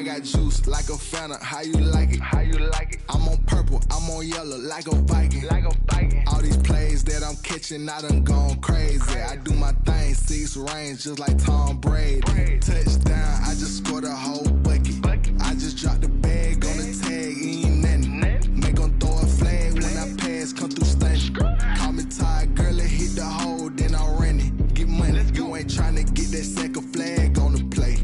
I got juice like a Fanta, how you like it? How you like it? I'm on purple, I'm on yellow like a Viking. Like a Viking. All these plays that I'm catching, I done gone crazy. I do my thing, 6 range just like Tom Brady. Touchdown, I just scored a whole bucket. I just dropped the bag on the tag, ain't nothing. Make 'em throw a flag when I pass, come through stunning. Call me tired, girl, it hit the hole, then I run it. Get money, you ain't tryna get that second flag on the play.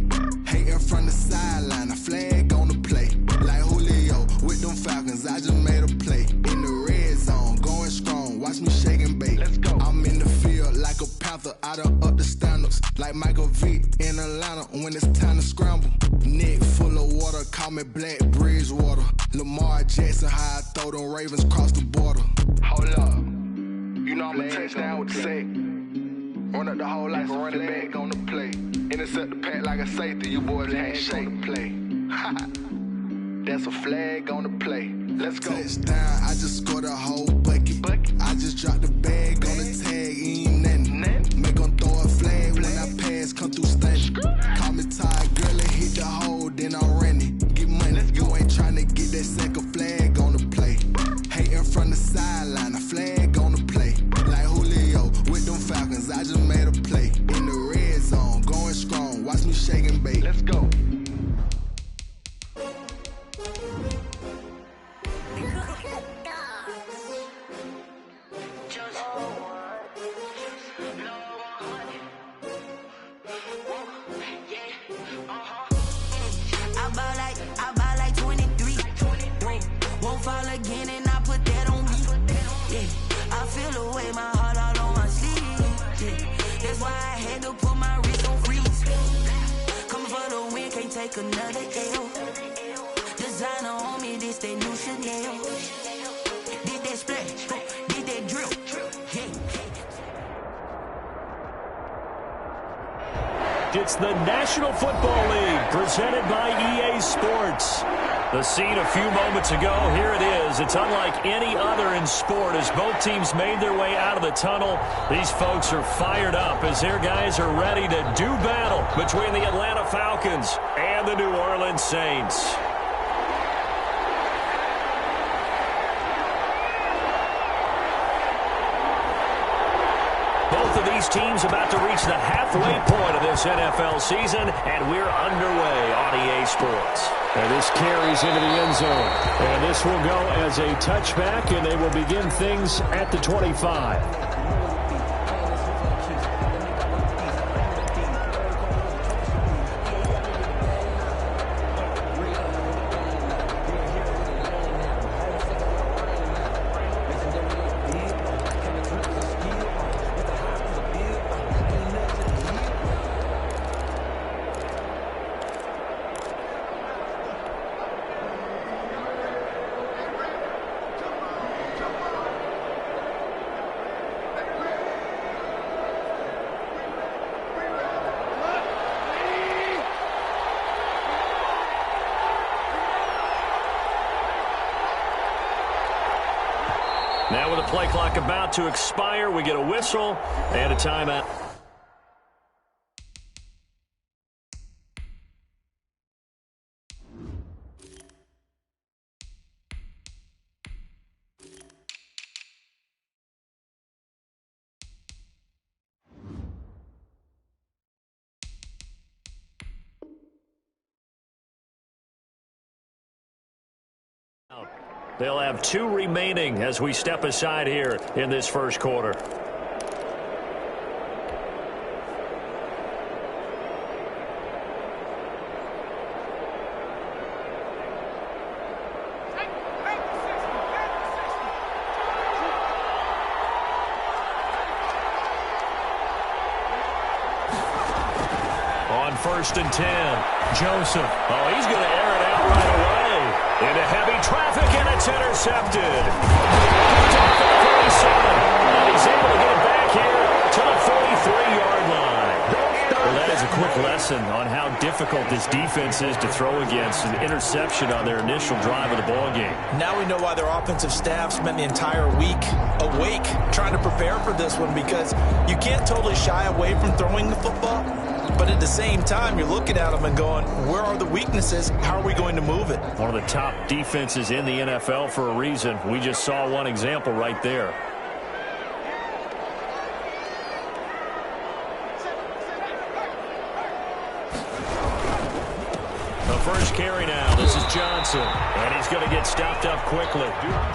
Hating from the sideline, a flag on the play. Like Julio with them Falcons, I just made a play. In the red zone, going strong, watch me shake and bake. Let's go. I'm in the field like a Panther, I done up the standards. Like Michael Vick in Atlanta when it's time to scramble. Neck full of water, call me Black Bridgewater. Lamar Jackson, how I throw them Ravens cross the border. Hold up, you know I'm a touchdown with the sack. Run up the whole life, running back on the play. Intercept the pack like a safety, you boys ain't shake the play. That's a flag on the play. Let's go. Touchdown, I just scored a whole bucket. I just dropped the bag on the tag, ain't nothing. Make 'em throw a flag when I pass, come through stunning. Call me tired, girl, it hit the hole, then I run it. Get money, you ain't tryna get that second flag on the play. Hating from the sideline, a flag on the play. Like Julio with them Falcons, I just made a play. In the red zone, going strong, watch me shake and bake. Let's go. I buy like 23. Won't fall again and I put that on me. Yeah, I feel the way, my heart all on my sleeve. Yeah, that's why I had to put my wrist on freeze. Coming for the win, can't take another L. Designer on me, this that new Chanel. Did that splash, did that drill. Yeah. It's the National Football League presented by EA Sports. The scene a few moments ago, here it is. It's unlike any other in sport as both teams made their way out of the tunnel. These folks are fired up as their guys are ready to do battle between the Atlanta Falcons and the New Orleans Saints. Both of these teams about to reach the halfway point of this NFL season, and we're underway on EA Sports. And this carries into the end zone. And this will go as a touchback, and they will begin things at the 25. Now with the play clock about to expire, we get a whistle and a timeout. They'll have 2 remaining as we step aside here in this first quarter. On 1st and 10, Joseph. Oh, he's going to air it out right away. Into heavy traffic, and it's intercepted. Picked off at the 37, and he's able to get it back here to the 43-yard line. Well, that is a quick lesson on how difficult this defense is to throw against. An interception on their initial drive of the ballgame. Now we know why their offensive staff spent the entire week awake trying to prepare for this one, because you can't totally shy away from throwing the football, but at the same time, you're looking at them and going, where are the weaknesses? How are we going to move it? One of the top defenses in the NFL for a reason. We just saw one example right there. First carry now. This is Johnson. And he's going to get stopped up quickly.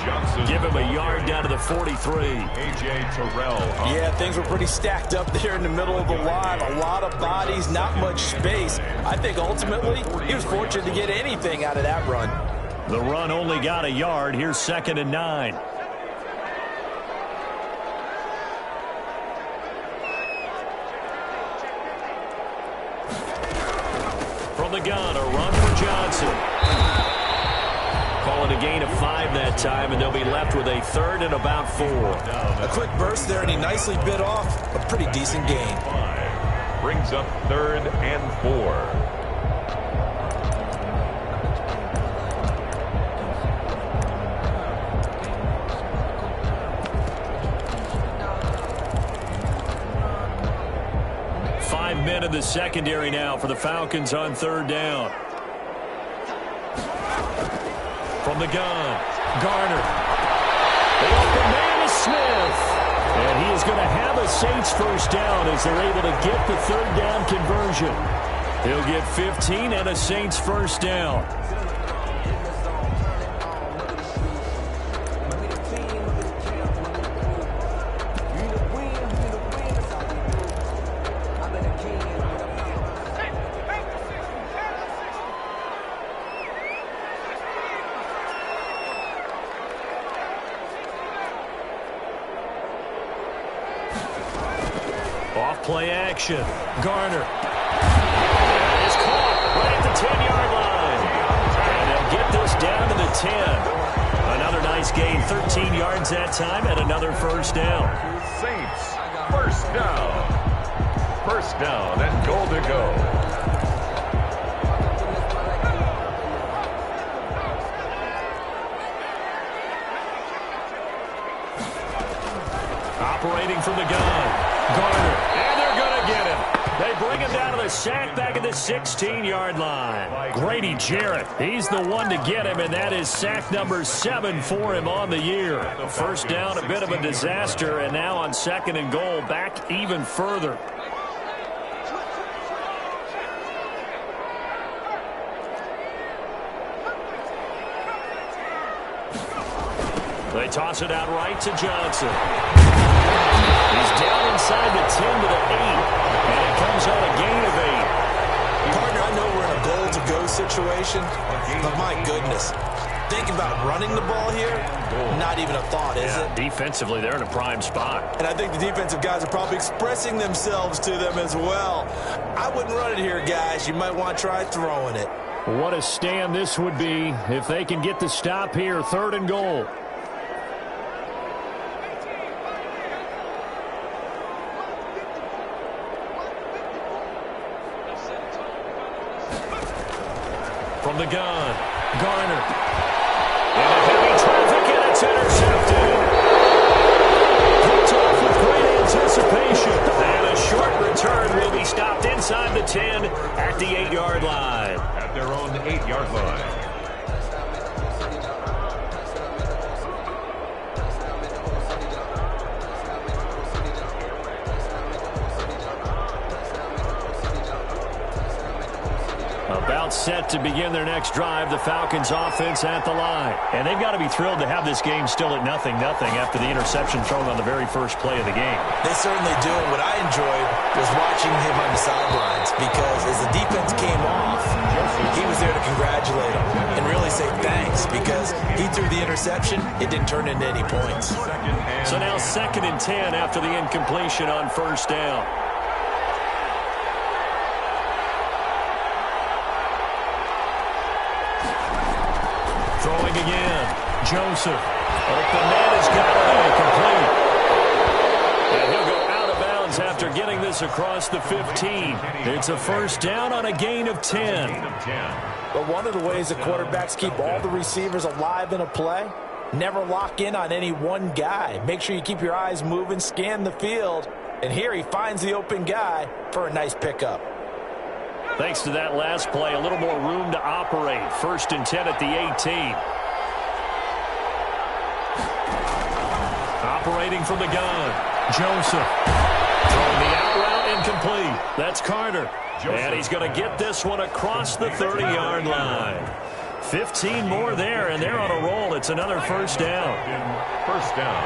Johnson. Give him a yard down to the 43. A.J. Terrell. Yeah, things were pretty stacked up there in the middle of the line. A lot of bodies, not much space. I think ultimately he was fortunate to get anything out of that run. The run only got a yard. Here's 2nd and 9. From the gun, a run for Johnson. Calling a gain of 5 that time, and they'll be left with a 3rd and about 4. A quick burst there, and he nicely bit off a pretty decent gain. Brings up 3rd and 4. Men in the secondary now for the Falcons on 3rd down. From the gun, Garner. The open man is Smith. And he is going to have a Saints first down as they're able to get the 3rd down conversion. He'll get 15 and a Saints first down. Play action. Garner. And is caught right at the 10-yard line. And they'll get this down to the 10. Another nice gain. 13 yards that time and another first down. Saints, first down. First down and goal to go. Operating from the gun. Garner. Get him. They bring him down to the sack back at the 16-yard line. Grady Jarrett, he's the one to get him, and that is sack number 7 for him on the year. First down, a bit of a disaster, and now on 2nd and goal, back even further. They toss it out right to Johnson. He's down inside the 10 to the 8, and it comes on a gain of 8. Partner, I know we're in a goal-to-go situation, but my goodness, think about running the ball here, not even a thought, is it? Defensively, they're in a prime spot. And I think the defensive guys are probably expressing themselves to them as well. I wouldn't run it here, guys. You might want to try throwing it. What a stand this would be if they can get the stop here, 3rd and goal. From the gun, Garner. And heavy traffic, and it's intercepted. Picked off with great anticipation. And a short return will be stopped inside the 10 at the 8-yard line. At their own 8-yard line. About set to begin their next drive, the Falcons offense at the line. And they've got to be thrilled to have this game still at 0-0 after the interception thrown on the very first play of the game. They certainly do. And what I enjoyed was watching him on the sidelines, because as the defense came off, he was there to congratulate him and really say thanks, because he threw the interception. It didn't turn into any points. So now 2nd and 10 after the incompletion on first down. Throwing again. Joseph. Open man has got it incomplete. And he'll go out of bounds yards after getting this across the 15. It's a first down on a gain of 10. But one of the ways that quarterbacks keep all the receivers alive in a play, never lock in on any one guy. Make sure you keep your eyes moving, scan the field. And here he finds the open guy for a nice pickup. Thanks to that last play, a little more room to operate. First and 10 at the 18. Operating from the gun. Joseph. Throwing the out route incomplete. That's Carter. And he's going to get this one across the 30-yard line. 15 more there, and they're on a roll. It's another first down. First down.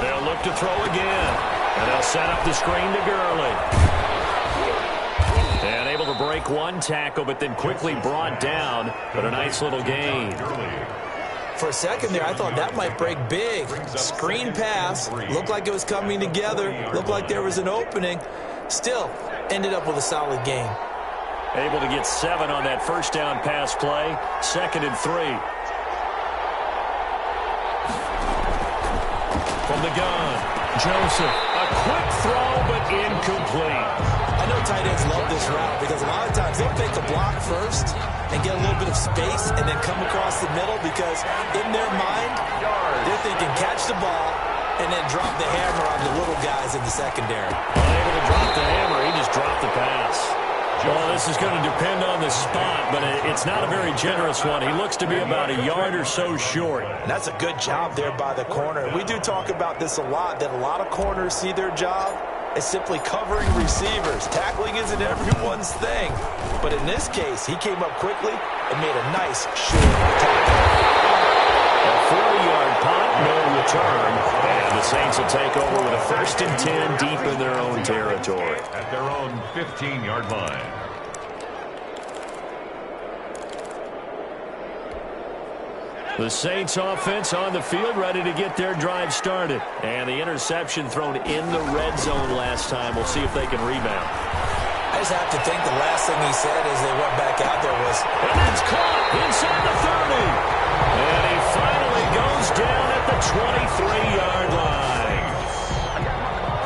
They'll look to throw again. And they'll set up the screen to Gurley. And able to break one tackle, but then quickly brought down. But a nice little gain. For a second there, I thought that might break big. Screen pass. Looked like it was coming together. Looked like there was an opening. Still, ended up with a solid gain. Able to get 7 on that first down pass play. 2nd and 3. From the gun, Joseph. A quick throw, but incomplete. I know tight ends love this route because a lot of times they'll take a block first and get a little bit of space and then come across the middle because in their mind, they're thinking catch the ball and then drop the hammer on the little guys in the secondary. Unable to drop the hammer, he just dropped the pass. Well, this is going to depend on the spot, but it's not a very generous one. He looks to be about a yard or so short. And that's a good job there by the corner. We do talk about this a lot, that a lot of corners see their job as simply covering receivers. Tackling isn't everyone's thing. But in this case, he came up quickly and made a nice short tackle. A 40-yard punt, no return. And the Saints will take over with a 1st and 10 deep in their own territory. At their own 15-yard line. The Saints offense on the field, ready to get their drive started. And the interception thrown in the red zone last time. We'll see if they can rebound. I just have to think the last thing he said as they went back out there was, and that's caught inside the 30. And he finally goes down at the 23-yard line.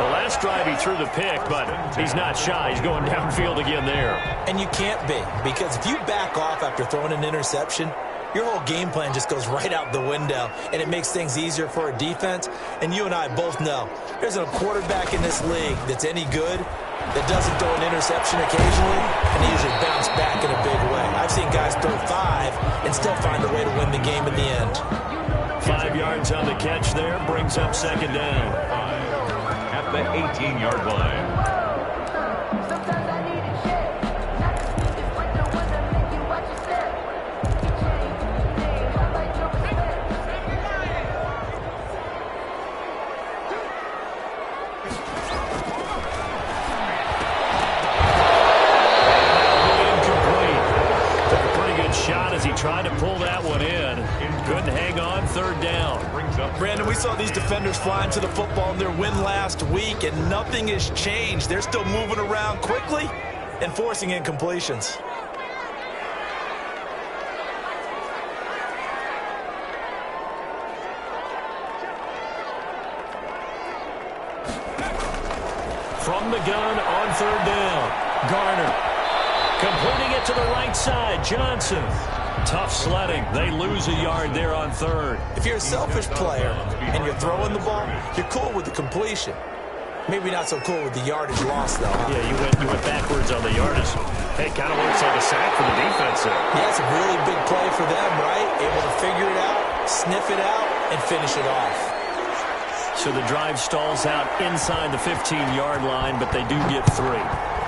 The last drive he threw the pick, but he's not shy. He's going downfield again there. And you can't be, because if you back off after throwing an interception, your whole game plan just goes right out the window, and it makes things easier for a defense. And you and I both know there's a quarterback in this league that's any good that doesn't throw an interception occasionally, and he usually bounce back in a big way. I've seen guys throw 5 and still find a way to win the game in the end. 5 yards on the catch there, brings up 2nd down. At the 18-yard line. Tried to pull that one in. Couldn't hang on. 3rd down. Brandon, we saw these defenders flying to the football in their win last week, and nothing has changed. They're still moving around quickly and forcing incompletions. From the gun on 3rd down. Garner. Completing it to the right side. Johnson. Tough sledding. They lose a yard there on 3rd. If you're a selfish player and you're throwing the ball, you're cool with the completion. Maybe not so cool with the yardage loss, though. Huh? Yeah, you went backwards on the yardage. Hey, it kind of works like a sack for the defense there. Yeah, it's a really big play for them, right? Able to figure it out, sniff it out, and finish it off. So the drive stalls out inside the 15-yard line, but they do get 3.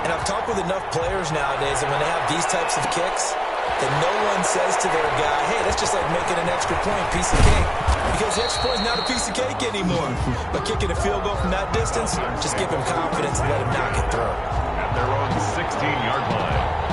And I've talked with enough players nowadays, and when they have these types of kicks, that no one says to their guy, hey, that's just like making an extra point, piece of cake. Because the extra point is not a piece of cake anymore. But kicking a field goal from that distance, just give him confidence and let him knock it through. At their own 16-yard line.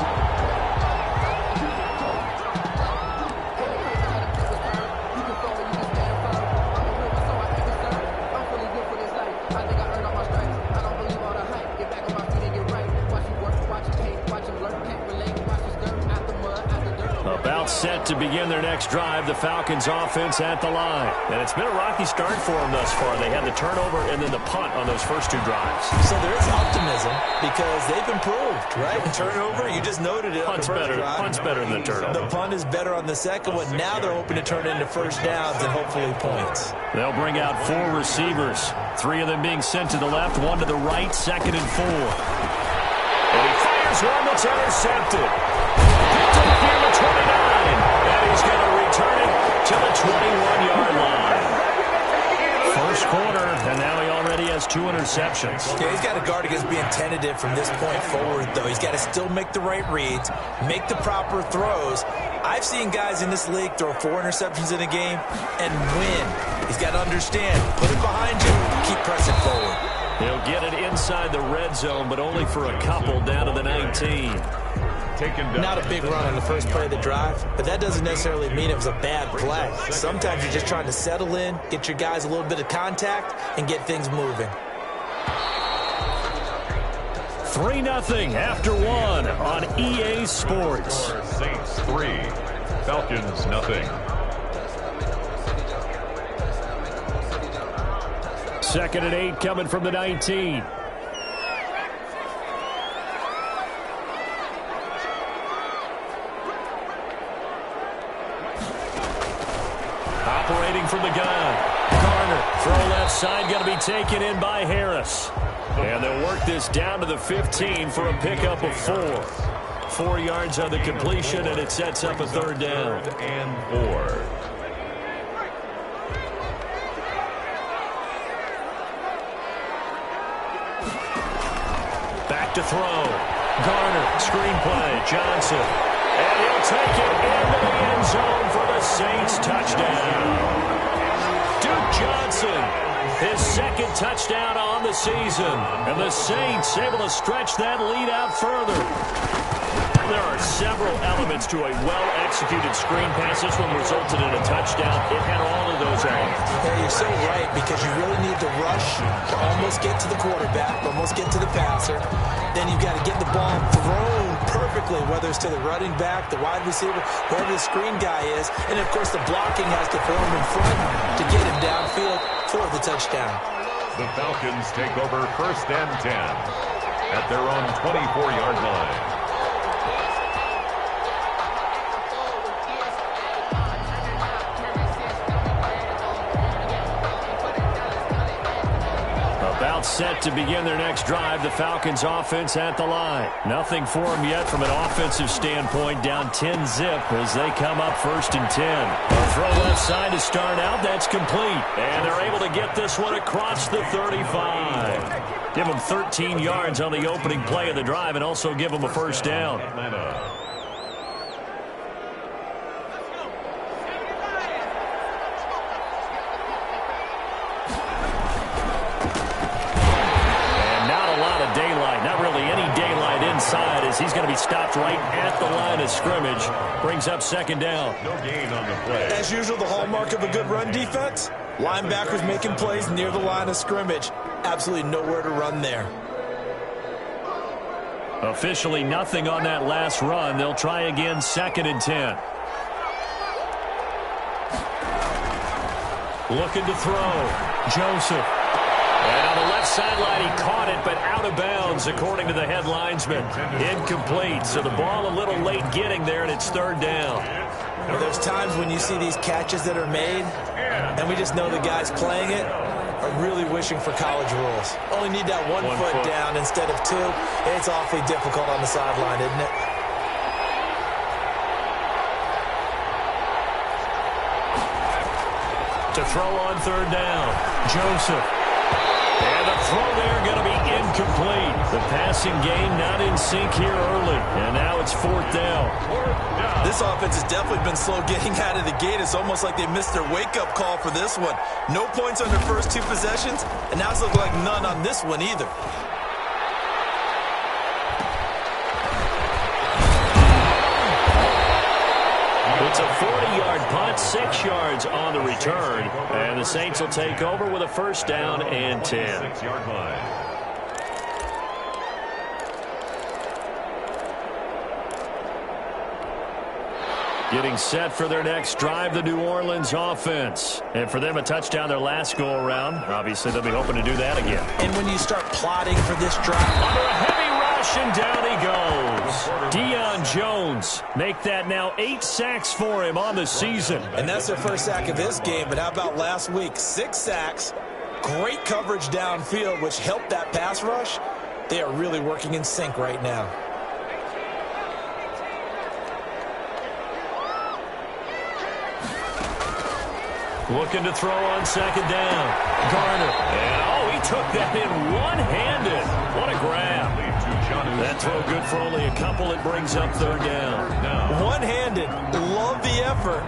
set to begin their next drive. The Falcons offense at the line. And it's been a rocky start for them thus far. They had the turnover and then the punt on those first two drives. So there is optimism because they've improved, right? Turnover, you just noted it. Punt's better than the turnover. The punt is better on the second one. Now they're hoping to turn it into first downs and hopefully points. They'll bring out 4 receivers. 3 of them being sent to the left, 1 to the right, 2nd and 4. And he fires one that's intercepted. Picked up near the 29. And he's going to return it to the 21-yard line. First quarter, and now he already has 2 interceptions. Yeah, he's got to guard against being tentative from this point forward, though. He's got to still make the right reads, make the proper throws. I've seen guys in this league throw 4 interceptions in a game and win. He's got to understand, put it behind you, keep pressing forward. He'll get it inside the red zone, but only for a couple down to the 19. Not a big run on the first play of the drive, but that doesn't necessarily mean it was a bad play. Sometimes you're just trying to settle in, get your guys a little bit of contact, and get things moving. 3-0 after 1 on EA Sports. Saints 3, Falcons 0. 2nd and 8 coming from the 19. Operating from the gun. Garner, throw left side, going to be taken in by Harris. And they'll work this down to the 15 for a pickup of 4. 4 yards on the completion, and it sets up a 3rd down. 3rd and 4. Back to throw. Garner, screenplay, Johnson. And he'll take it into the end zone for the Saints touchdown. Duke Johnson, his 2nd touchdown on the season. And the Saints able to stretch that lead out further. There are several elements to a well-executed screen pass. This one resulted in a touchdown. It had all of those elements. Yeah, you're so right, because you really need to rush to almost get to the quarterback, almost get to the passer. Then you've got to get the ball thrown perfectly, whether it's to the running back, the wide receiver, whoever the screen guy is. And, of course, the blocking has to form in front to get him downfield for the touchdown. The Falcons take over 1st and 10 at their own 24-yard line. About set to begin their next drive. The Falcons offense at the line. Nothing for them yet from an offensive standpoint. Down 10-zip as they come up 1st and 10. A throw left side to start out. That's complete. And they're able to get this one across the 35. Give them 13 yards on the opening play of the drive and also give them a 1st down. As he's going to be stopped right at the line of scrimmage. Brings up 2nd down. No gain on the play. As usual, the hallmark of a good run defense, linebackers making plays near the line of scrimmage. Absolutely nowhere to run there. Officially nothing on that last run. They'll try again 2nd and 10. Looking to throw. Joseph. And on the left sideline, he caught it, but out of bounds, according to the head linesman. Incomplete. So the ball a little late getting there, and it's 3rd down. Well, there's times when you see these catches that are made, and we just know the guys playing it are really wishing for college rules. Only need that one foot down instead of 2. It's awfully difficult on the sideline, isn't it? To throw on 3rd down. Joseph. And the throw there going to be incomplete. The passing game not in sync here early. And now it's 4th down. This offense has definitely been slow getting out of the gate. It's almost like they missed their wake-up call for this one. No points on their first 2 possessions, and now it's looking like none on this one either. It's a 40-yard punt, 6 yards on the return. And the Saints will take over with a 1st down and 10. 6-yard line. Getting set for their next drive, the New Orleans offense. And for them, a touchdown their last go-around. Obviously, they'll be hoping to do that again. And when you start plotting for this drive, under a heavy rush, and down he goes. Deion Jones, make that now 8 sacks for him on the season. And that's their first sack of this game. But how about last week? 6 sacks, great coverage downfield, which helped that pass rush. They are really working in sync right now. Looking to throw on second down. Garner. And, he took that in one-handed. What a grab. That throw good for only a couple. It brings up third down. One-handed. Love the effort.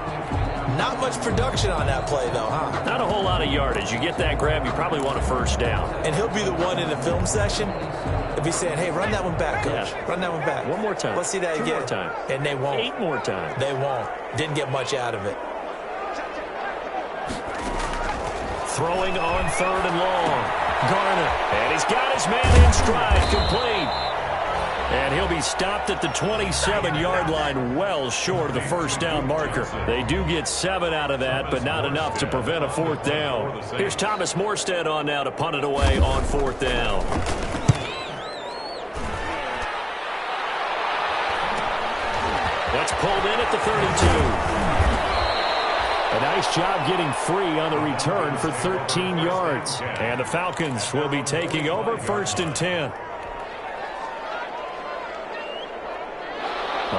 Not much production on that play, though, huh? Not a whole lot of yardage. You get that grab, you probably want a first down. And he'll be the one in the film session. If he's saying, hey, run that one back, coach. Yeah. Run that one back. One more time. Let's see that again. 2 more time. And they won't. 8 more times. They won't. Didn't get much out of it. Throwing on third and long. Garner. And he's got his man in stride. Complete. And he'll be stopped at the 27-yard line, well short of the first down marker. They do get 7 out of that, but not enough to prevent a fourth down. Here's Thomas Morstead on now to punt it away on fourth down. That's pulled in at the 32. A nice job getting free on the return for 13 yards. And the Falcons will be taking over, 1st and 10.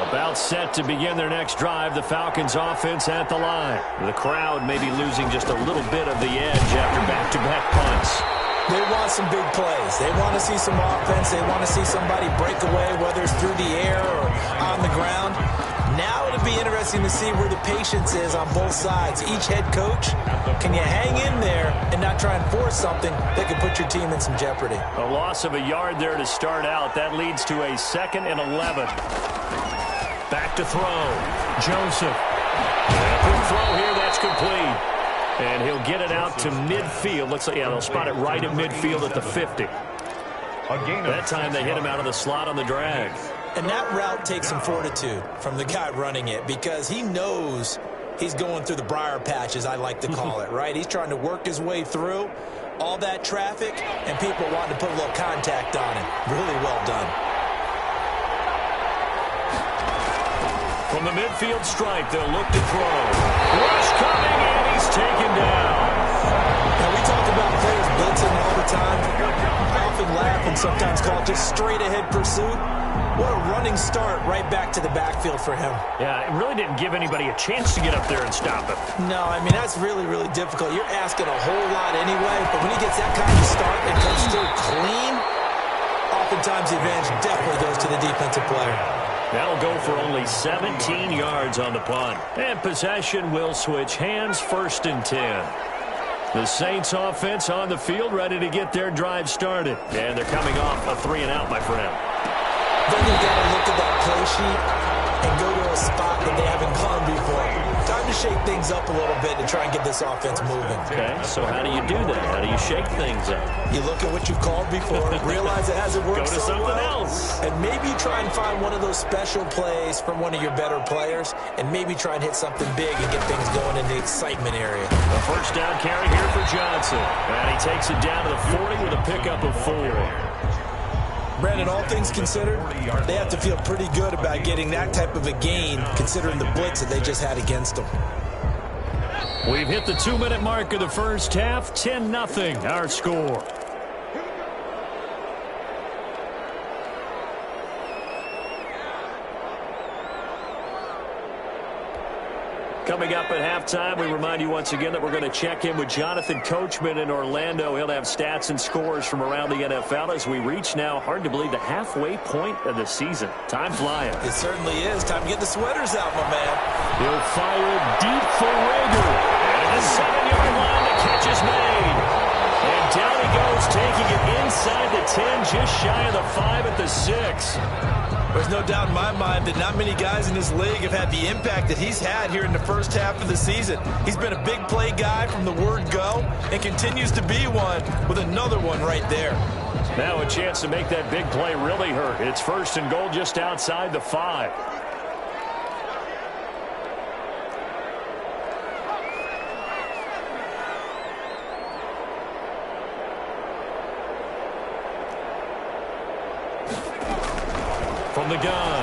About set to begin their next drive. The Falcons offense at the line. The crowd may be losing just a little bit of the edge after back-to-back punts. They want some big plays. They want to see some offense. They want to see somebody break away, whether it's through the air or on the ground. Now it'll be interesting to see where the patience is on both sides. Each head coach, can you hang in there and not try and force something that could put your team in some jeopardy? A loss of a yard there to start out. That leads to a 2nd and 11. Back to throw. Joseph. Quick throw here. That's complete. And he'll get it out to midfield. Looks like, they'll spot it right at midfield at the 50. That time they hit him out of the slot on the drag. And that route takes some fortitude from the guy running it because he knows he's going through the briar patch, as I like to call it, right? He's trying to work his way through all that traffic, and people want to put a little contact on it. Really well done. From the midfield stripe, they'll look to throw. Rush coming, and he's taken down. Now, we talk about players blitzing all the time. I often laugh and sometimes call it just straight-ahead pursuit. What a running start right back to the backfield for him. Yeah, it really didn't give anybody a chance to get up there and stop him. No, I mean, that's really, really difficult. You're asking a whole lot anyway, but when he gets that kind of start and comes through clean, oftentimes the advantage definitely goes to the defensive player. That'll go for only 17 yards on the punt. And possession will switch hands, 1st and 10. The Saints offense on the field, ready to get their drive started. And they're coming off a 3-and-out, my friend. Then you got to look at that play sheet and go to a spot that they haven't gone before. Time to shake things up a little bit to try and get this offense moving. Okay, so how do you do that? How do you shake things up? You look at what you've called before, realize it hasn't worked so well. Go to something else. And maybe you try and find one of those special plays from one of your better players, and maybe try and hit something big and get things going in the excitement area. A first down carry here for Johnson. And he takes it down to the 40 with a pickup of 4. Brandon, all things considered, they have to feel pretty good about getting that type of a gain, considering the blitz that they just had against them. We've hit the 2-minute mark of the first half. 10-0, our score. Coming up at halftime, we remind you once again that we're going to check in with Jonathan Coachman in Orlando. He'll have stats and scores from around the NFL as we reach now, hard to believe, the halfway point of the season. Time flying. It certainly is. Time to get the sweaters out, my man. He'll fire deep for Rager. And at the 7-yard line, the catch is made. And down he goes, taking it inside the 10, just shy of the 5 at the 6. There's no doubt in my mind that not many guys in this league have had the impact that he's had here in the first half of the season. He's been a big play guy from the word go and continues to be one with another one right there. Now a chance to make that big play really hurt. It's 1st and goal just outside the 5. from the gun.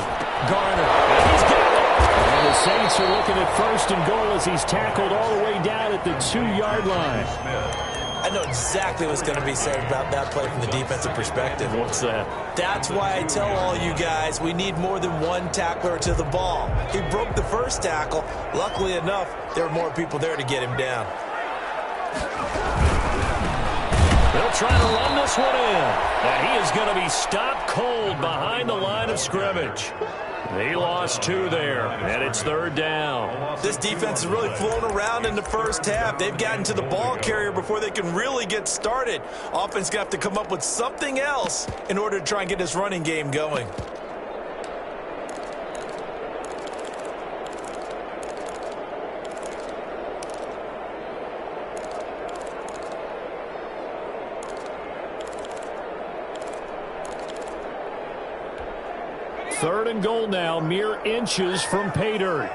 Garner, and he's got it. And the Saints are looking at 1st and goal as he's tackled all the way down at the 2-yard line. I know exactly what's going to be said about that play from the defensive perspective. What's that? That's why I tell all you guys we need more than one tackler to the ball. He broke the first tackle. Luckily enough, there were more people there to get him down. They'll try to run this one in. And he is going to be stopped cold behind the line of scrimmage. He lost 2 there, and it's 3rd down. This defense is really flown around in the first half. They've gotten to the ball carrier before they can really get started. Offense going to have to come up with something else in order to try and get this running game going. Third and goal now, mere inches from pay dirt.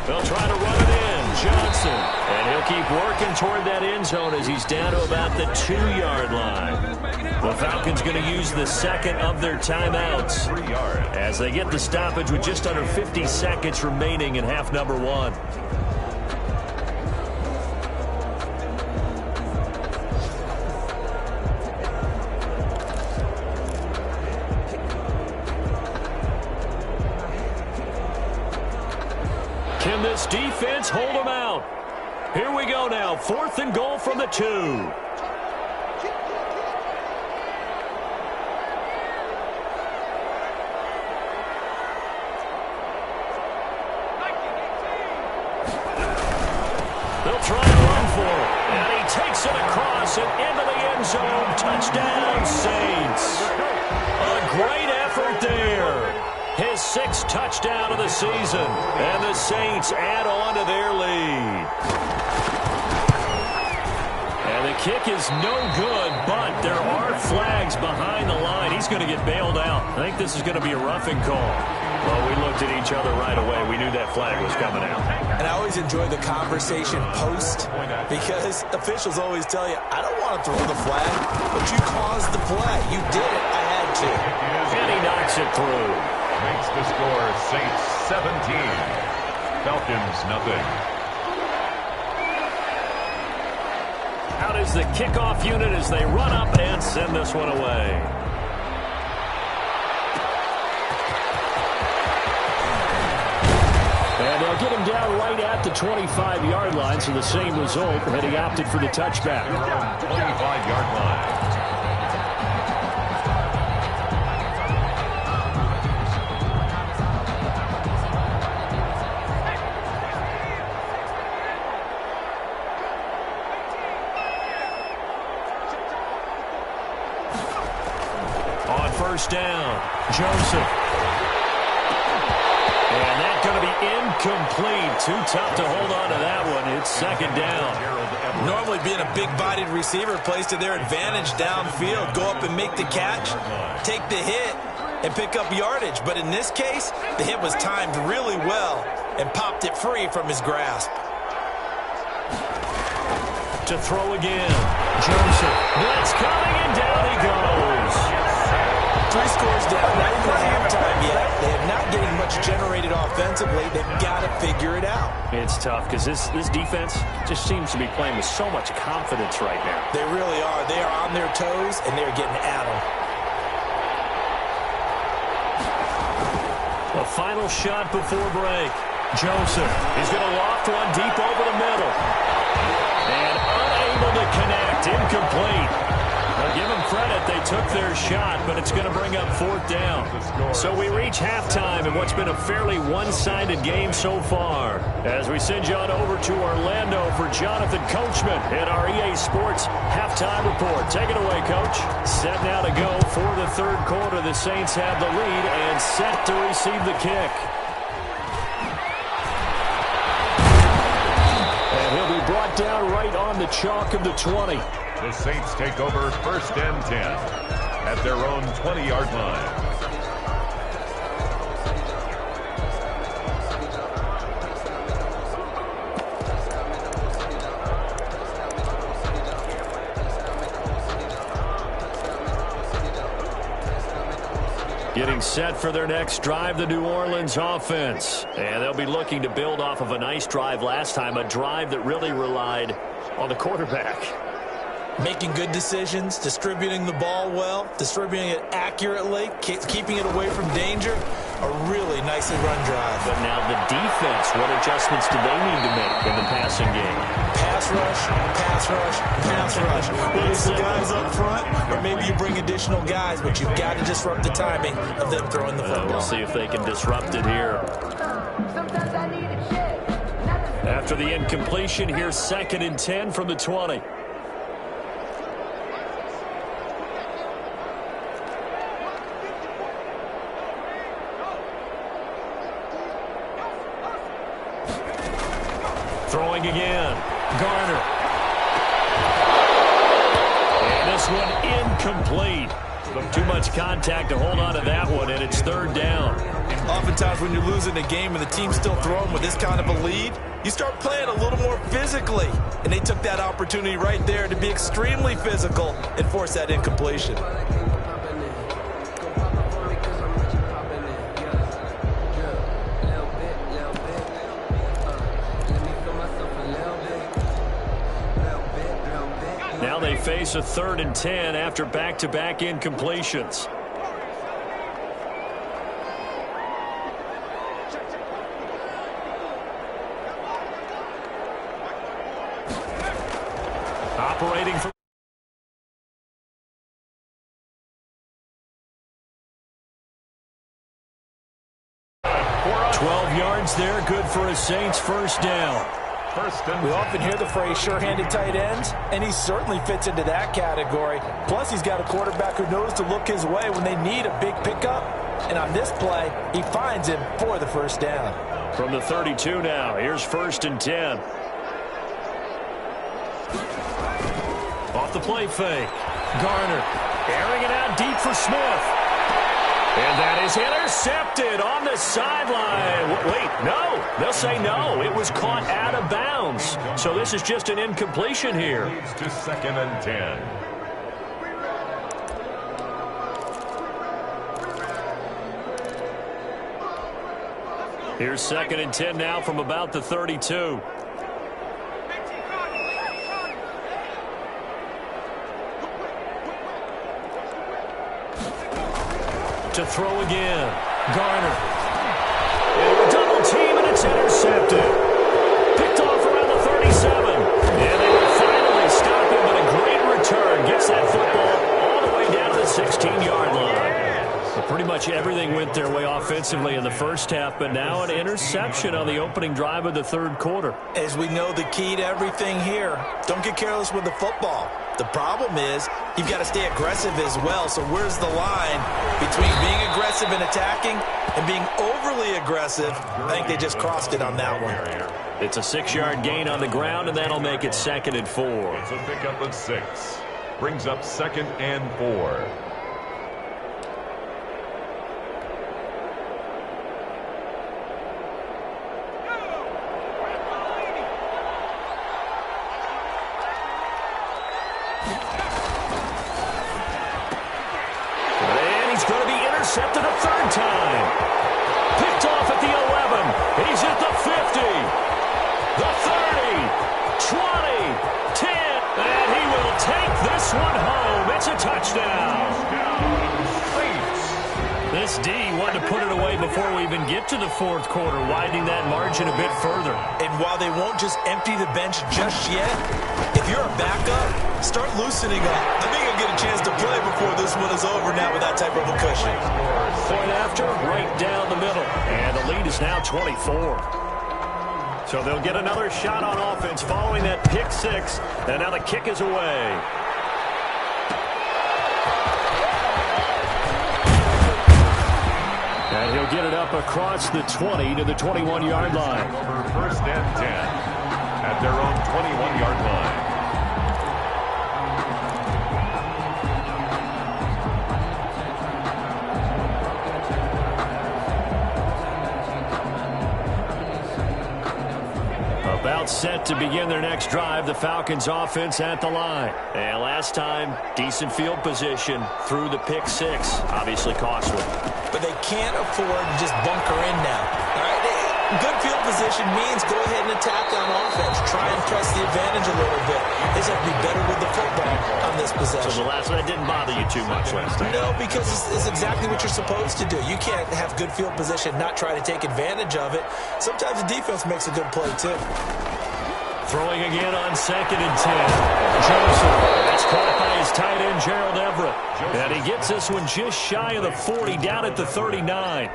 They'll try to run it in. Johnson. And he'll keep working toward that end zone as he's down to about the 2-yard line. The Falcons going to use the second of their timeouts as they get the stoppage with just under 50 seconds remaining in half number 1. Can this defense hold them out? Here we go now. 4th and goal from the 2. They'll try to run for it. And he takes it across and into the end zone. Touchdown, Saints. A great effort there. His 6th touchdown of the season. And the Saints add on to their lead. And the kick is no good, but there are flags behind the line. He's going to get bailed out. I think this is going to be a roughing call. Well, we looked at each other right away. We knew that flag was coming out. And I always enjoy the conversation post because officials always tell you, I don't want to throw the flag, but you caused the play. You did it. I had to. And he knocks it through. Makes the score Saints 17. Falcons nothing. Out is the kickoff unit as they run up and send this one away. And they'll get him down right at the 25-yard line, so the same result, and he opted for the touchback. 25-yard line. On 1st down, Joseph. And that's going to be incomplete. Too tough to hold on to that one. It's 2nd down. Normally being a big-bodied receiver plays to their advantage downfield. Go up and make the catch, take the hit, and pick up yardage. But in this case, the hit was timed really well and popped it free from his grasp. To throw again. Joseph. Blitz coming, and down he goes. 3 scores down, not even at halftime yet. They have not getting much generated offensively. They've got to figure it out. It's tough because this defense just seems to be playing with so much confidence right now. They really are. They are on their toes, and they're getting at them. The final shot before break. Joseph is going to loft one deep over the middle. And unable to connect. Incomplete. Now give them credit. They took their shot, but it's going to bring up 4th down. So we reach halftime in what's been a fairly one-sided game so far. As we send you on over to Orlando for Jonathan Coachman in our EA Sports halftime report. Take it away, Coach. Set now to go for the 3rd quarter. The Saints have the lead and set to receive the kick. And he'll be brought down right on the chalk of the 20. The Saints take over 1st and 10 at their own 20-yard line. Getting set for their next drive, the New Orleans offense. And they'll be looking to build off of a nice drive last time, a drive that really relied on the quarterback. Making good decisions, distributing the ball well, distributing it accurately, keeping it away from danger. A really nicely run drive. But now the defense, what adjustments do they need to make in the passing game? Pass rush, pass rush, pass rush. Whether it's the guys up front or maybe you bring additional guys, but you've got to disrupt the timing of them throwing the football. We'll see if they can disrupt it here. After the incompletion, here's 2nd and 10 from the 20. Throwing again. Garner. And this one incomplete. Too much contact to hold on to that one, and it's 3rd down. Oftentimes when you're losing a game and the team's still throwing with this kind of a lead, you start playing a little more physically. And they took that opportunity right there to be extremely physical and force that incompletion. Now they face a 3rd and 10 after back-to-back incompletions. Operating for 12 yards there, good for a Saints first down. We often hear the phrase sure-handed tight ends, and he certainly fits into that category. Plus, he's got a quarterback who knows to look his way when they need a big pickup. And on this play, he finds him for the first down. From the 32 now, here's 1st and 10. Off the play fake. Garner airing it out deep for Smith. And that is intercepted on the sideline. Wait, no. They'll say no. It was caught out of bounds. So this is just an incompletion here. Leads to 2nd and 10. Here's 2nd and 10 now from about the 32. To throw again. Garner. And a double team, and it's intercepted. Picked off around the 37. And they will finally stop him, but a great return. Gets that football all the way down to the 16-yard line. But pretty much everything went their way offensively in the first half, but now an interception on the opening drive of the 3rd quarter. As we know, the key to everything here, don't get careless with the football. The problem is you've got to stay aggressive as well. So where's the line between being aggressive and attacking and being overly aggressive? I think they just crossed it on that one. It's a 6-yard gain on the ground, and that'll make it 2nd and 4. It's a pickup of 6. Brings up 2nd and 4. Intercepted a 3rd time. Picked off at the 11. He's at the 50. The 30. 20. 10. And he will take this one home. It's a touchdown. This D wanted to put it away before we even get to the 4th quarter, widening that margin a bit further. And while they won't just empty the bench just yet, if you're a backup, start loosening up. I think you'll get a chance to play before this one is over now with that type of a cushion. Point after, right down the middle. And the lead is now 24. So they'll get another shot on offense following that pick 6. And now the kick is away. And he'll get it up across the 20 to the 21-yard line. Over 1st and 10 at their own 21-yard line. About set to begin their next drive, the Falcons offense at the line. And last time, decent field position through the pick six. Obviously costly. But they can't afford to just bunker in now. All right? Good field position means go ahead and attack on offense. Try and press the advantage a little bit. They just have to be better with the football on this possession. So the last one, that didn't bother you too much last time? No, because it's exactly what you're supposed to do. You can't have good field position, not try to take advantage of it. Sometimes the defense makes a good play, too. Throwing again on 2nd and 10. Joseph. That's caught by his tight end, Gerald Everett. And he gets this one just shy of the 40, down at the 39.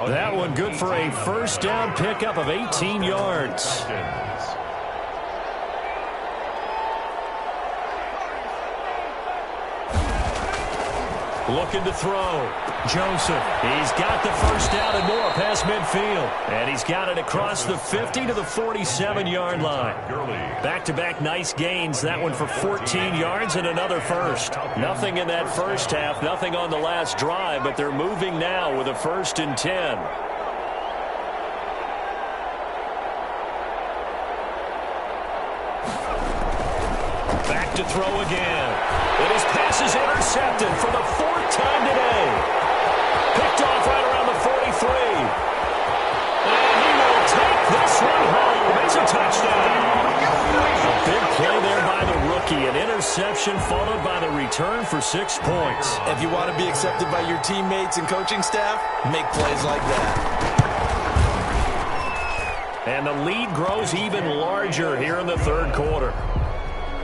That one good for a first down pickup of 18 yards. Looking to throw. Joseph. He's got the first down and more past midfield. And he's got it across the 50 to the 47-yard line. Back-to-back nice gains. That one for 14 yards and another first. Nothing in that first half. Nothing on the last drive. But they're moving now with a 1st and 10. Back to throw again. And his pass is intercepted for the 4th time today. Picked off right around the 43. And he will take this one home. It's a touchdown. A big play there by the rookie. An interception followed by the return for 6 points. If you want to be accepted by your teammates and coaching staff, make plays like that. And the lead grows even larger here in the 3rd quarter.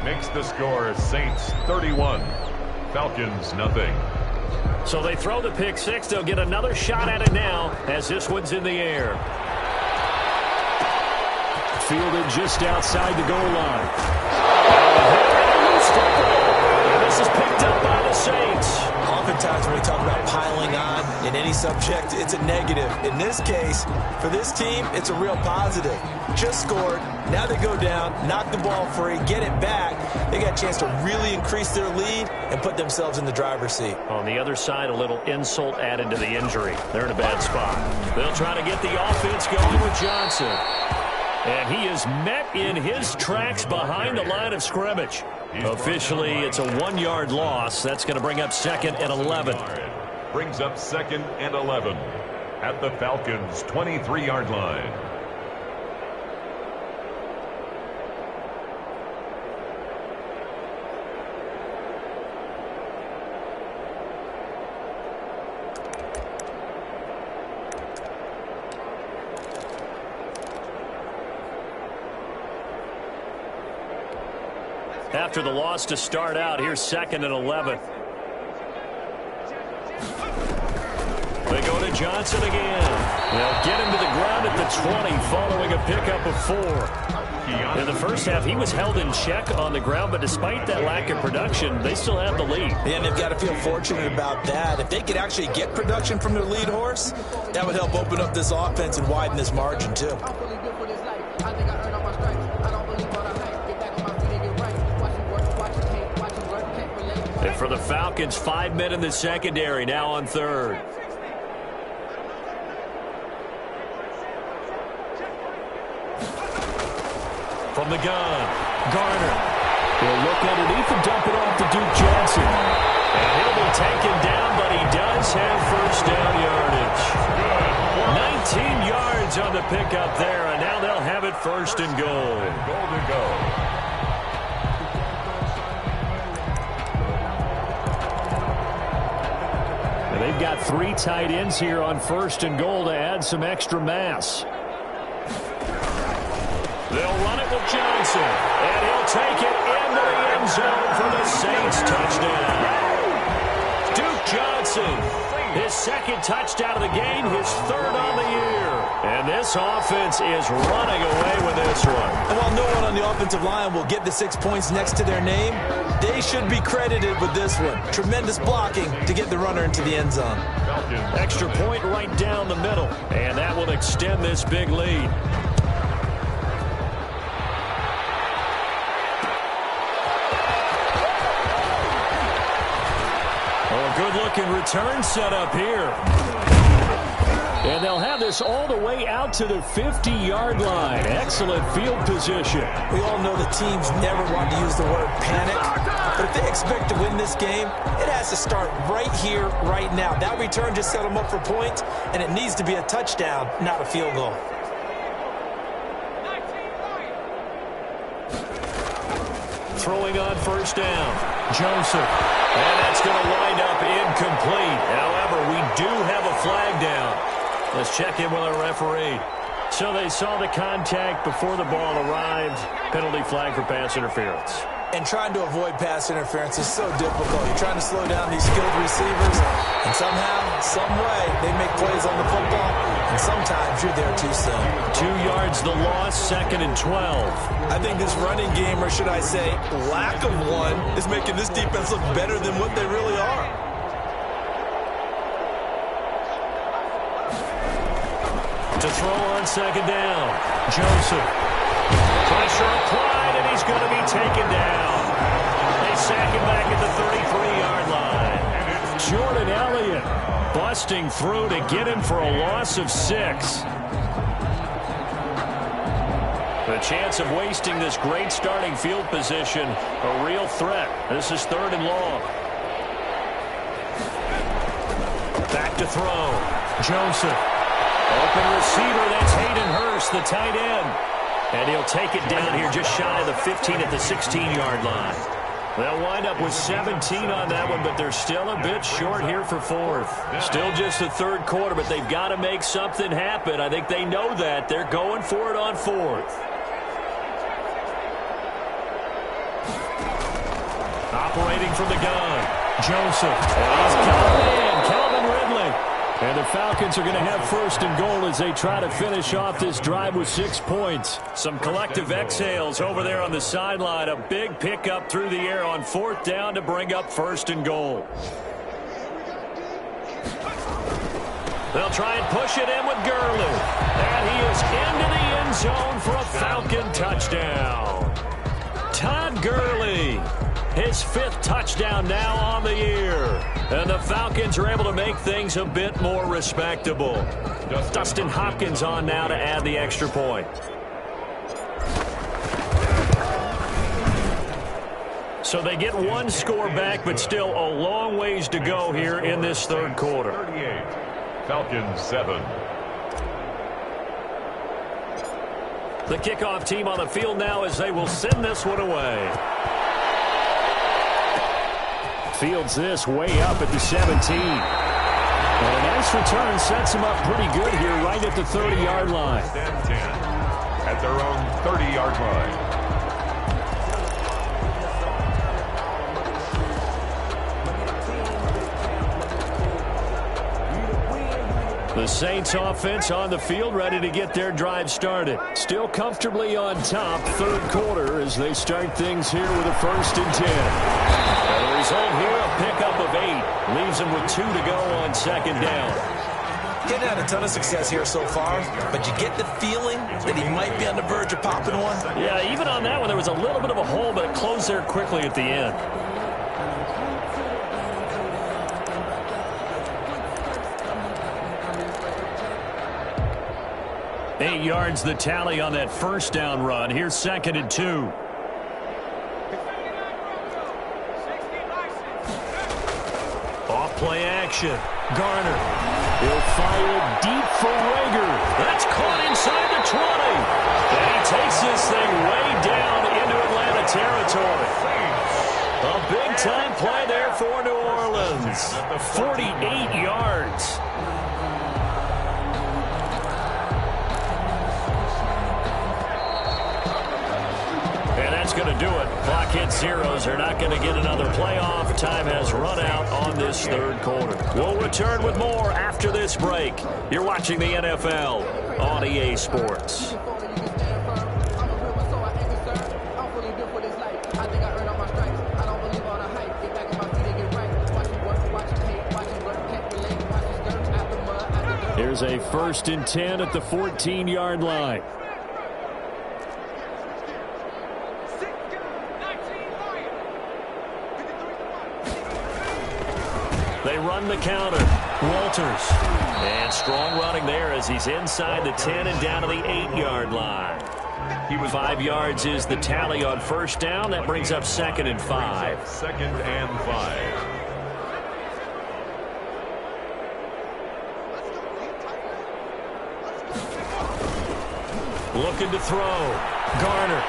Makes the score Saints 31, Falcons nothing. So they throw the pick six. They'll get another shot at it now as this one's in the air. Fielded just outside the goal line. And this is picked up by the Saints. Oftentimes when we talk about piling on in any subject, it's a negative. In this case, for this team, it's a real positive. Just scored. Now they go down, knock the ball free, get it back. They got a chance to really increase their lead and put themselves in the driver's seat. On the other side, a little insult added to the injury. They're in a bad spot. They'll try to get the offense going with Johnson. And he is met in his tracks behind the line of scrimmage. Officially, it's a 1-yard loss. That's going to bring up 2nd and 11. Brings up 2nd and 11 at the Falcons' 23-yard line. After the loss to start out, here's 2nd and 11. They go to Johnson again. They'll get him to the ground at the 20 following a pickup of 4. In the first half, he was held in check on the ground, but despite that lack of production, they still have the lead. And they've got to feel fortunate about that. If they could actually get production from their lead horse, that would help open up this offense and widen this margin, too. And for the Falcons, 5 men in the secondary, now on 3rd. From the gun, Garner. He'll look underneath and dump it off to Duke Johnson. And he'll be taken down, but he does have first down yardage. 19 yards on the pickup there, and now they'll have it 1st and goal. Goal to go. They've got 3 tight ends here on 1st and goal to add some extra mass. They'll run it with Johnson, and he'll take it into the end zone for the Saints touchdown. Duke Johnson, his 2nd touchdown of the game, his 3rd on the year. And this offense is running away with this one. And while no one on the offensive line will get the 6 points next to their name, they should be credited with this one. Tremendous blocking to get the runner into the end zone. Extra point right down the middle, and that will extend this big lead. Good-looking return set up here. And they'll have this all the way out to the 50-yard line. Excellent field position. We all know the teams never want to use the word panic, but if they expect to win this game, it has to start right here, right now. That return just set them up for points, and it needs to be a touchdown, not a field goal. Throwing on first down. Joseph. And that's going to wind up incomplete. However, we do have a flag down. Let's check in with our referee. So they saw the contact before the ball arrived. Penalty flag for pass interference. And trying to avoid pass interference is so difficult. You're trying to slow down these skilled receivers, and somehow, some way, they make plays on the football, and sometimes you're there too soon. 2 yards the loss, 2nd and 12. I think this running game, or should I say lack of one, is making this defense look better than what they really are. To throw on 2nd down. Joseph. Pressure applied, and he's going to be taken down. They sack him back at the 33-yard line. Jordan Elliott busting through to get him for a loss of 6. The chance of wasting this great starting field position, a real threat. This is 3rd and long. Back to throw. Joseph. Open receiver, that's Hayden Hurst, the tight end. And he'll take it down here just shy of the 15 at the 16-yard line. They'll wind up with 17 on that one, but they're still a bit short here for 4th. Still just the 3rd quarter, but they've got to make something happen. I think they know that. They're going for it on 4th. Operating from the gun. Joseph. And he's coming in. Calvin Ridley. And the Falcons are going to have 1st and goal as they try to finish off this drive with 6 points. Some collective exhales over there on the sideline. A big pickup through the air on 4th down to bring up 1st and goal. They'll try and push it in with Gurley. And he is into the end zone for a Falcon touchdown. Todd Gurley. His 5th touchdown now on the year. And the Falcons are able to make things a bit more respectable. Dustin Hopkins on now to add the extra point. So they get 1 score back, but still a long ways to go here in this 3rd quarter. 38, Falcons 7. The kickoff team on the field now as they will send this one away. Fields this way up at the 17. And a nice return sets him up pretty good here right at the 30-yard line. 10 at their own 30-yard line. The Saints offense on the field ready to get their drive started. Still comfortably on top 3rd quarter as they start things here with a 1st and 10. And the result here, a pickup of 8. Leaves them with 2 to go on 2nd down. Getting had a ton of success here so far, but you get the feeling that he might be on the verge of popping one. Yeah, even on that one, there was a little bit of a hole, but it closed there quickly at the end. Eight yards the tally on that 1st down run. Here's 2nd and 2. Off-play action. Garner. He'll fire deep for Rager. That's caught inside the 20. And he takes this thing way down into Atlanta territory. A big-time play there for New Orleans. 48 yards. Going to do it. Clock hits zeros. They're not going to get another playoff. Time has run out on this 3rd quarter. We'll return with more after this break. You're watching the NFL on EA Sports. Here's a 1st and 10 at the 14-yard line. They run the counter. Walters. And strong running there as he's inside the 10 and down to the 8-yard line. 5 yards is the tally on first down. That brings up 2nd and 5. 2nd and 5. Looking to throw. Garner.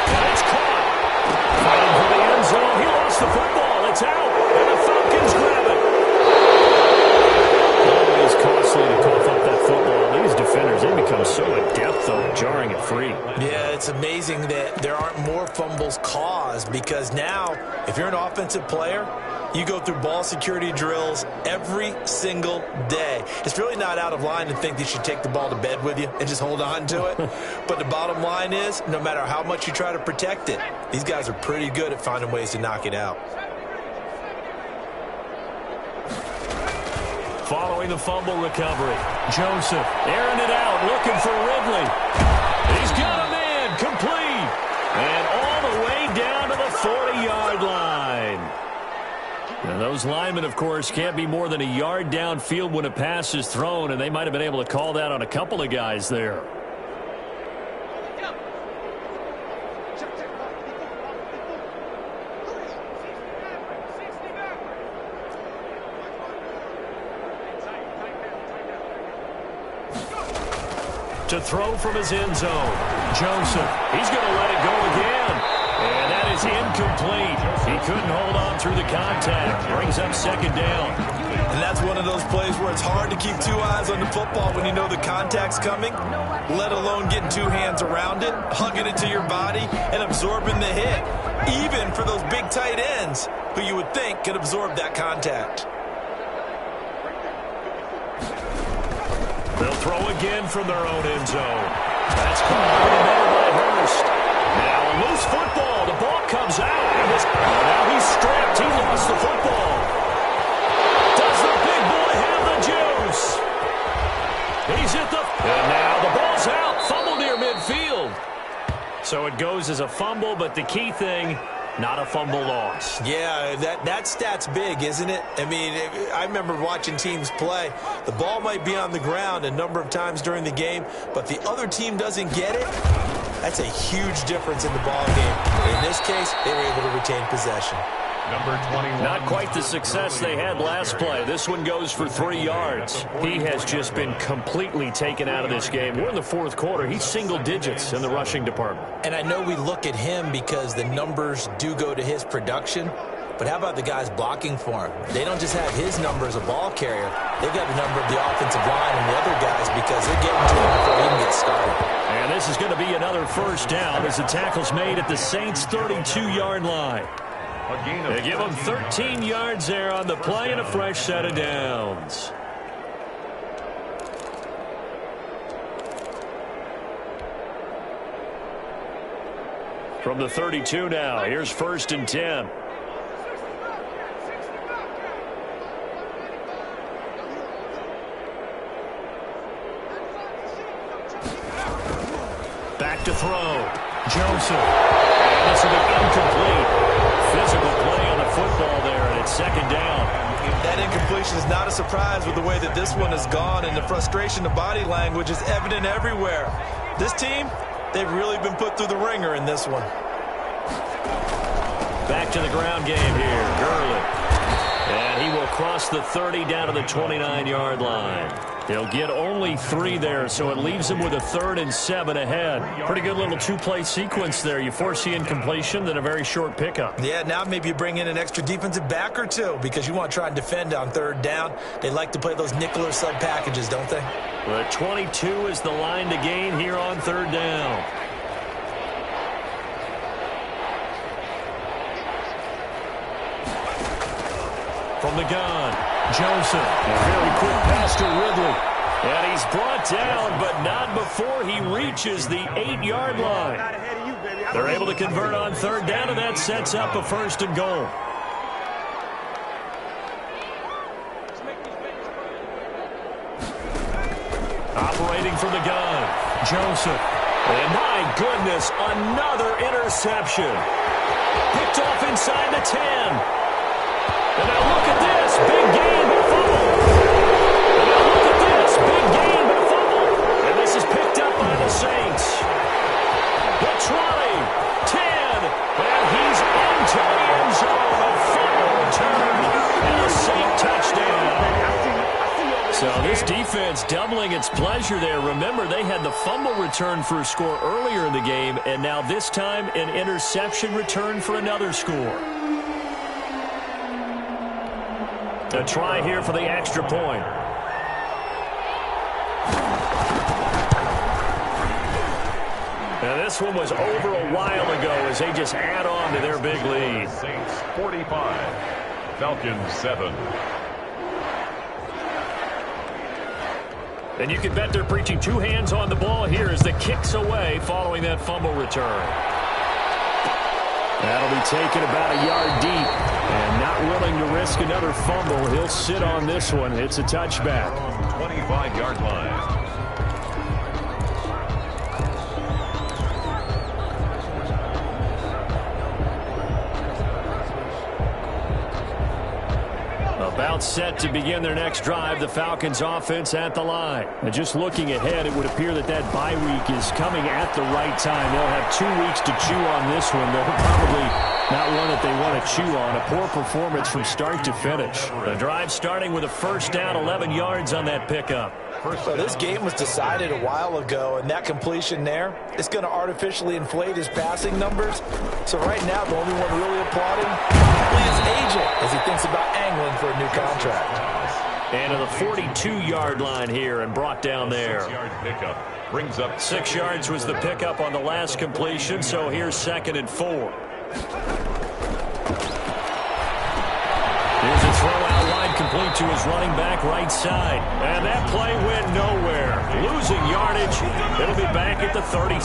And it's caught. Fighting for the end zone. He lost the football. It's out. And the Falcons grab it. Always costly to cough up that football. These defenders, they become so adept, though, jarring it free. Yeah, it's amazing that there aren't more fumbles caused because now, if you're an offensive player, you go through ball security drills every single day. It's really not out of line to think that you should take the ball to bed with you and just hold on to it. But the bottom line is, no matter how much you try to protect it, these guys are pretty good at finding ways to knock it out. Following the fumble recovery, Joseph airing it out, looking for Ridley. He's got him in, complete. And all the way down to the 40-yard line. Now, those linemen, of course, can't be more than a yard downfield when a pass is thrown, and they might have been able to call that on a couple of guys there. To throw from his end zone, Joseph. He's going to let it go again. And that is incomplete. He couldn't hold on through the contact. Brings up 2nd down. And that's one of those plays where it's hard to keep 2 eyes on the football when you know the contact's coming, let alone getting 2 hands around it, hugging it to your body, and absorbing the hit, even for those big tight ends who you would think could absorb that contact. They'll throw again from their own end zone. That's caught by Hurst. Now a loose football. The ball comes out. Now he's stripped. He lost the football. Does the big boy have the juice? He's hit the... And now the ball's out. Fumble near midfield. So it goes as a fumble, but the key thing... not a fumble loss. Yeah, that stat's big, isn't it? I mean, I remember watching teams play. The ball might be on the ground a number of times during the game, but the other team doesn't get it. That's a huge difference in the ball game. In this case, they were able to retain possession. Number 21. Not quite the success they had last play. This one goes for 3 yards. He has just been completely taken out of this game. We're in the 4th quarter. He's single digits in the rushing department. And I know we look at him because the numbers do go to his production, but how about the guys blocking for him? They don't just have his number as a ball carrier. They've got the number of the offensive line and the other guys because they're getting to him before he even gets started. And this is going to be another first down as the tackle's made at the Saints' 32-yard line. They give him 13 yards there on the play and a fresh set of downs. From the 32 now, here's 1st and 10. Back to throw. Joseph. And this will be incomplete. Physical play on the football there, and it's 2nd down. That incompletion is not a surprise with the way that this one has gone, and the frustration of body language is evident everywhere. This team, they've really been put through the ringer in this one. Back to the ground game here, Gurley. And he will cross the 30 down to the 29-yard line. He'll get only 3 there, so it leaves him with a 3rd and 7 ahead. Pretty good little 2-play sequence there. You force the incompletion, then a very short pickup. Yeah, now maybe you bring in an extra defensive back or 2 because you want to try and defend on 3rd down. They like to play those nickel or sub packages, don't they? The 22 is the line to gain here on 3rd down. From the gun, Joseph. A very quick pass to Ridley. And he's brought down, but not before he reaches the 8-yard line. They're able to convert on 3rd down, and that sets up a 1st and goal. Operating from the gun, Joseph. And my goodness, another interception. Picked off inside the 10. And now look at this. Big game. Fumble offense doubling its pleasure there. Remember, they had the fumble return for a score earlier in the game, and now this time an interception return for another score. A try here for the extra point. Now this one was over a while ago as they just add on to their big lead. Saints 45, Falcons 7. And you can bet they're preaching two hands on the ball here as the kick's away following that fumble return. That'll be taken about a yard deep. And not willing to risk another fumble. He'll sit on this one. It's a touchback. 25-yard line. About set to begin their next drive, the Falcons offense at the line. And just looking ahead, it would appear that that bye week is coming at the right time. They'll have 2 weeks to chew on this one. They're probably not one that they want to chew on. A poor performance from start to finish. The drive starting with a first down, 11 yards on that pickup. So this game was decided a while ago, and that completion there is going to artificially inflate his passing numbers. So right now, the only one really applauding probably his agent as he thinks about angling for a new contract. And to the 42-yard line here and brought down there. 6-yard pickup brings up 6 yards was the pickup on the last completion, so here's 2nd and 4. Here's a throw out wide complete to his running back right side. And that play went nowhere. Losing yardage. It'll be back at the 36.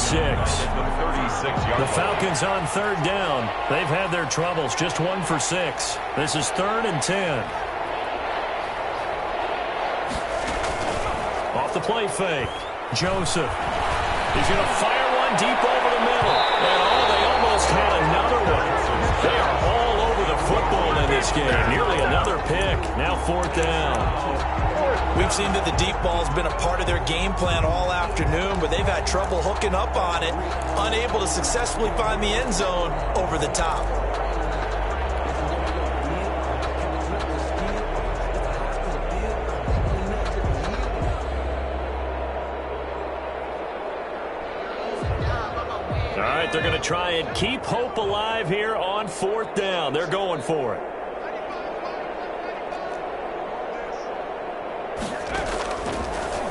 The Falcons on 3rd down. They've had their troubles. Just 1 for 6. This is 3rd and 10. Off the play fake. Joseph. He's going to fire one deep over the middle. And they almost had another one. They are all over the football in this game. Nearly another pick. Now 4th down. We've seen that the deep ball has been a part of their game plan all afternoon, but they've had trouble hooking up on it, unable to successfully find the end zone over the top. All right, they're going to try and keep hope alive here on 4th down. They're going for it.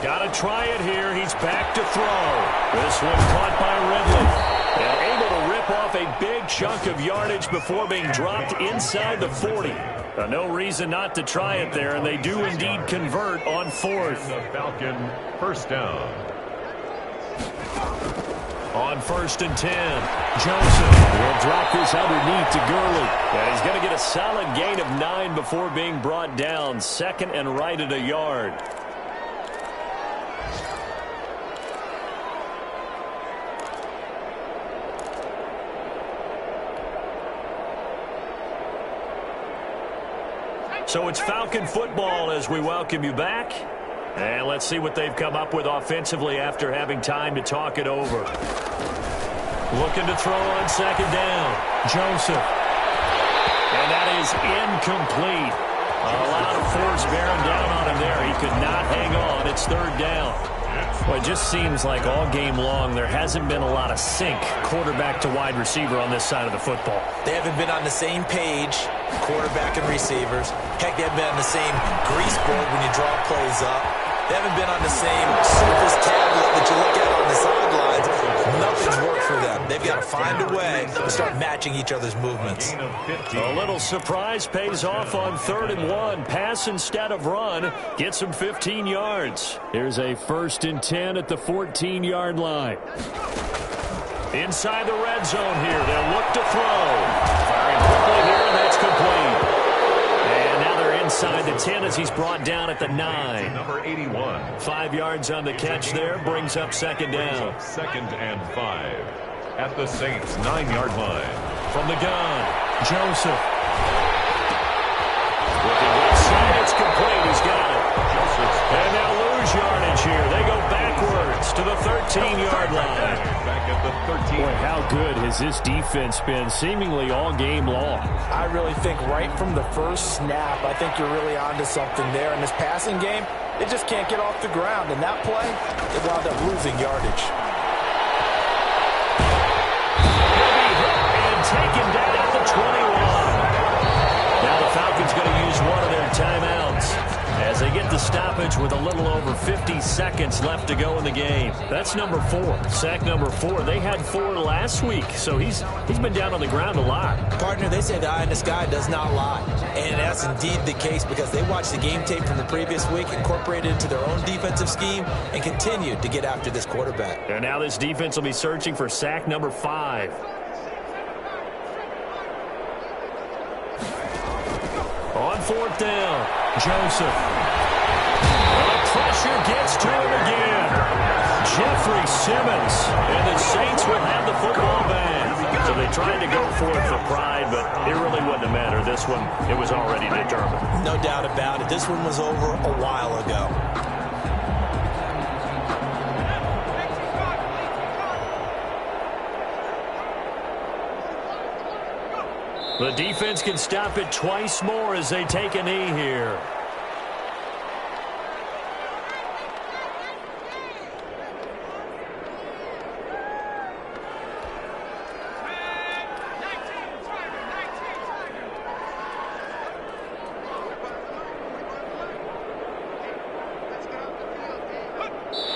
Got to try it here. He's back to throw. This one caught by Ridley. And able to rip off a big chunk of yardage before being dropped inside the 40. No reason not to try it there, and they do indeed convert on 4th. The Falcon first down. On 1st and 10, Joseph will drop this underneath to Gurley. And he's going to get a solid gain of 9 before being brought down. 2nd and right at a yard. So it's Falcon football as we welcome you back. And let's see what they've come up with offensively after having time to talk it over. Looking to throw on 2nd down. Joseph. And that is incomplete. A lot of force bearing down on him there. He could not hang on. It's 3rd down. Well, it just seems like all game long there hasn't been a lot of sync quarterback to wide receiver on this side of the football. They haven't been on the same page, quarterback and receivers. Heck, they haven't been on the same grease board when you draw plays up. They haven't been on the same Surface tablet that you look at on the sidelines. Nothing's worked for them. They've got to find a way to start matching each other's movements. A little surprise pays off on 3rd and 1. Pass instead of run. Gets him 15 yards. Here's a 1st and 10 at the 14-yard line. Inside the red zone here. They'll look to throw. Firing quickly here, and that's complete. And now they're inside the 10 as he's brought down at the 9. Number 81. 5 yards on the catch there. Brings up 2nd down. 2nd and 5. At the Saints' 9-yard line. From the gun, Joseph. Looking inside, it's complete. He's got it. And they'll lose yardage here. They go backwards to the 13-yard line. Back at the 13. Boy, how good has this defense been seemingly all game long? I really think right from the first snap, I think you're really onto something there in this passing game. They just can't get off the ground. And that play, it wound up losing yardage. He'll be hit and taken down at the 21. Now the Falcons going to use one of their timeouts as they get the stoppage with a little over 50 seconds left to go in the game. That's number 4, sack number 4. They had 4 last week, so he's been down on the ground a lot. Partner, they say the eye in the sky does not lie. And that's indeed the case because they watched the game tape from the previous week, incorporated it into their own defensive scheme, and continued to get after this quarterback. And now this defense will be searching for sack number 5. On 4th down, Joseph. The pressure gets to him again. Jeffrey Simmons. And the Saints will have the football back. So they tried to go for it for pride, but it really wouldn't have mattered. This one, it was already determined. No doubt about it. This one was over a while ago. The defense can stop it twice more as they take a knee here.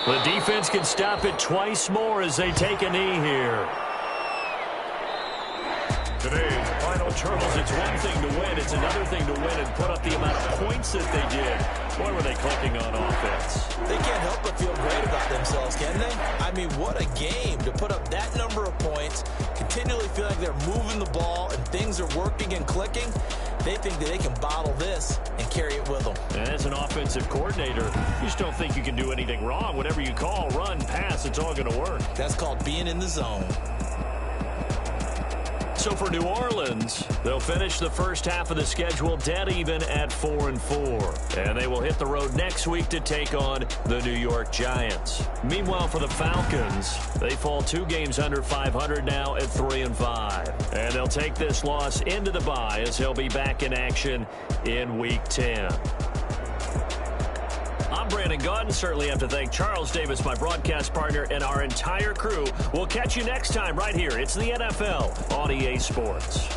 The defense can stop it twice more as they take a knee here. Today's final Charles, it's one thing to win. It's another thing to win and put up the amount of points that they did. Boy, were they clicking on offense. They can't help but feel great about themselves, can they? I mean, what a game to put up that number of points, continually feel like they're moving the ball and things are working and clicking. They think that they can bottle this and carry it with them. And as an offensive coordinator, you just don't think you can do anything wrong. Whatever you call, run, pass, it's all going to work. That's called being in the zone. So for New Orleans, they'll finish the first half of the schedule dead even at 4-4. And they will hit the road next week to take on the New York Giants. Meanwhile, for the Falcons, they fall 2 games under 500 now at 3-5. And they'll take this loss into the bye as they'll be back in action in Week 10. I'm Brandon Gaudin. Certainly have to thank Charles Davis, my broadcast partner, and our entire crew. We'll catch you next time right here. It's the NFL on EA Sports.